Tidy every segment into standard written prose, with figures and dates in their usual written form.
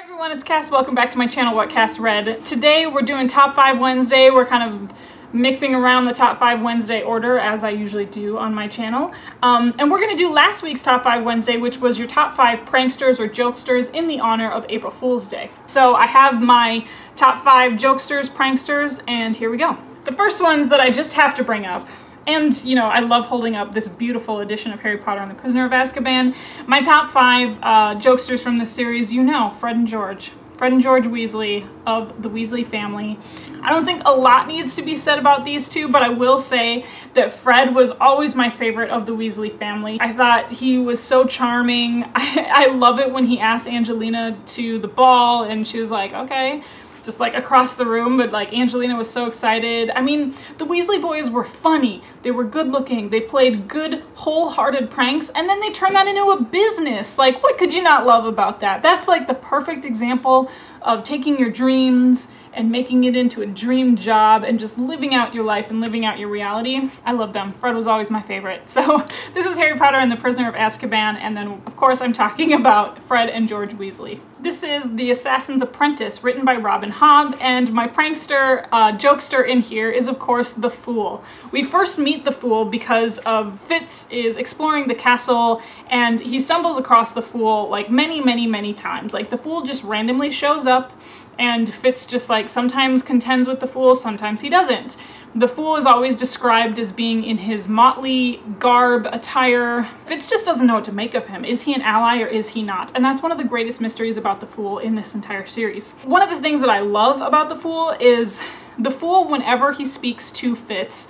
Everyone, it's Cass. Welcome back to my channel, What Cass Read. Today we're doing Top 5 Wednesday. We're kind of mixing around the Top 5 Wednesday order as I usually do on my channel. And we're going to do last week's Top 5 Wednesday, which was your top 5 pranksters or jokesters in the honor of April Fool's Day. So I have my top 5 jokesters, pranksters, and here we go. The first ones that I just have to bring up, and, you know, I love holding up this beautiful edition of Harry Potter and the Prisoner of Azkaban. My top 5 jokesters from this series, you know, Fred and George. Fred and George Weasley of the Weasley family. I don't think a lot needs to be said about these two, but I will say that Fred was always my favorite of the Weasley family. I thought he was so charming. I love it when he asked Angelina to the ball and she was like, okay. Just like across the room, but like Angelina was so excited. I mean, the Weasley boys were funny, they were good looking, they played good wholehearted pranks, and then they turned that into a business. Like, what could you not love about that? That's like the perfect example of taking your dreams and making it into a dream job and just living out your life and living out your reality. I love them. Fred was always my favorite. So this is Harry Potter and the Prisoner of Azkaban, and then of course I'm talking about Fred and George Weasley. This is The Assassin's Apprentice, written by Robin Hobb, and my prankster, jokester in here is of course the Fool. We first meet the Fool because of Fitz is exploring the castle and he stumbles across the Fool like many times. Like the Fool just randomly shows up and Fitz just like sometimes contends with the Fool, sometimes he doesn't. The Fool is always described as being in his motley garb, attire. Fitz just doesn't know what to make of him. Is he an ally or is he not? And that's one of the greatest mysteries about the Fool in this entire series. One of the things that I love about the Fool is the Fool, whenever he speaks to Fitz,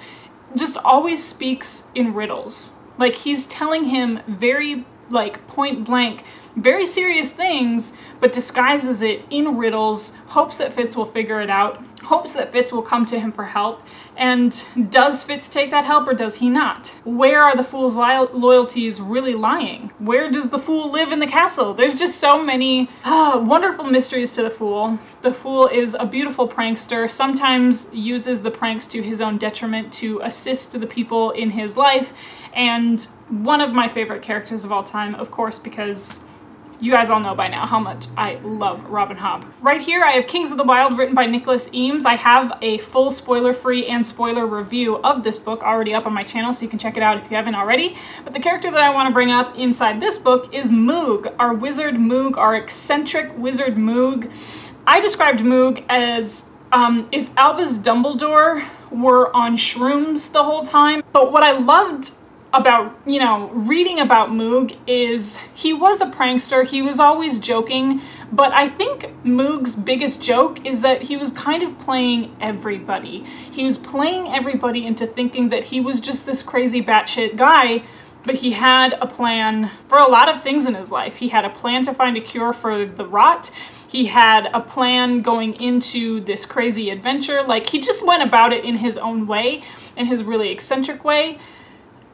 just always speaks in riddles. Like he's telling him very like point blank, very serious things, but disguises it in riddles, hopes that Fitz will figure it out, hopes that Fitz will come to him for help. And does Fitz take that help or does he not? Where are the Fool's loyalties really lying? Where does the Fool live in the castle? There's just so many wonderful mysteries to the Fool. The Fool is a beautiful prankster, sometimes uses the pranks to his own detriment to assist the people in his life, and one of my favorite characters of all time, of course, because you guys all know by now how much I love Robin Hobb. Right here I have Kings of the Wyld, written by Nicholas Eames. I have a full spoiler-free and spoiler review of this book already up on my channel, so you can check it out if you haven't already. But the character that I want to bring up inside this book is Moog, our wizard Moog, our eccentric wizard Moog. I described Moog as if Albus Dumbledore were on shrooms the whole time. But what I loved about, you know, reading about Moog is he was a prankster, he was always joking, but I think Moog's biggest joke is that he was kind of playing everybody. He was playing everybody into thinking that he was just this crazy batshit guy, but he had a plan for a lot of things in his life. He had a plan to find a cure for the rot. He had a plan going into this crazy adventure. Like, he just went about it in his own way, in his really eccentric way.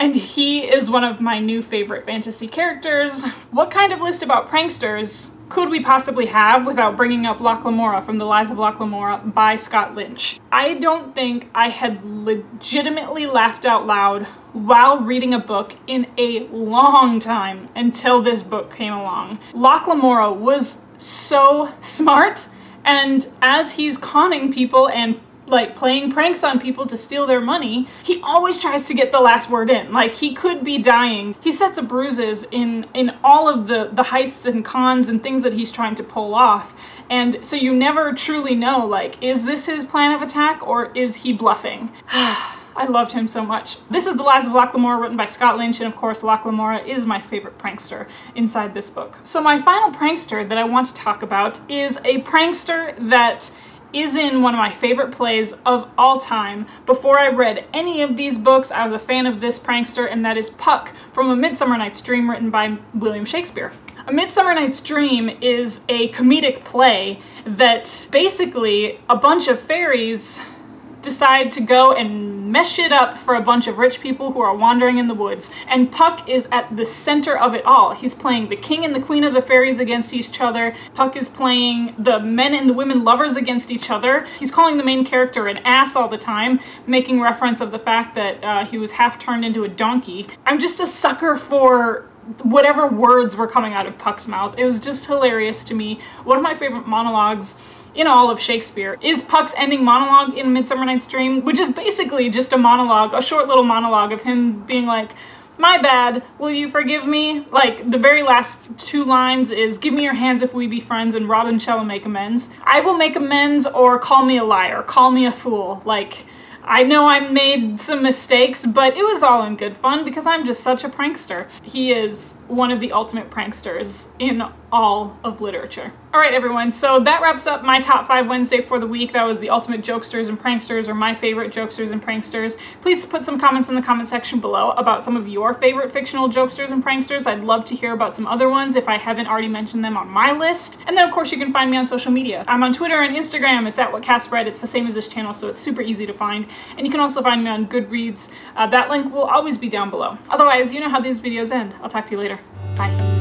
And he is one of my new favorite fantasy characters. What kind of list about pranksters could we possibly have without bringing up Lamora from The Lies of Lamora by Scott Lynch? I don't think I had legitimately laughed out loud while reading a book in a long time until this book came along. Lamora was so smart, and as he's conning people and like playing pranks on people to steal their money, he always tries to get the last word in. Like, he could be dying. He sets up bruises in all of the heists and cons and things that he's trying to pull off. And so you never truly know, like, is this his plan of attack or is he bluffing? I loved him so much. This is The Lies of Lamora, written by Scott Lynch, and of course Lamora is my favorite prankster inside this book. So my final prankster that I want to talk about is a prankster that is in one of my favorite plays of all time. Before I read any of these books, I was a fan of this prankster, and that is Puck from A Midsummer Night's Dream, written by William Shakespeare. A Midsummer Night's Dream is a comedic play that basically a bunch of fairies decide to go and mess shit up for a bunch of rich people who are wandering in the woods. And Puck is at the center of it all. He's playing the king and the queen of the fairies against each other. Puck is playing the men and the women lovers against each other. He's calling the main character an ass all the time, making reference of the fact that he was half turned into a donkey. I'm just a sucker for whatever words were coming out of Puck's mouth. It was just hilarious to me. One of my favorite monologues in all of Shakespeare is Puck's ending monologue in Midsummer Night's Dream, which is basically just a monologue, a short little monologue of him being like, "My bad, will you forgive me?" Like, the very last 2 lines is, "Give me your hands if we be friends, and Robin shall make amends. I will make amends, or call me a liar, call me a fool." Like, I know I made some mistakes, but it was all in good fun because I'm just such a prankster. He is one of the ultimate pranksters in all of literature. All right, everyone, so that wraps up my Top 5 Wednesday for the week. That was the ultimate jokesters and pranksters, or my favorite jokesters and pranksters. Please put some comments in the comment section below about some of your favorite fictional jokesters and pranksters. I'd love to hear about some other ones if I haven't already mentioned them on my list. And then, of course, you can find me on social media. I'm on Twitter and Instagram. It's at WhatCastRead. It's the same as this channel, so it's super easy to find. And you can also find me on Goodreads. That link will always be down below. Otherwise, you know how these videos end. I'll talk to you later. Bye.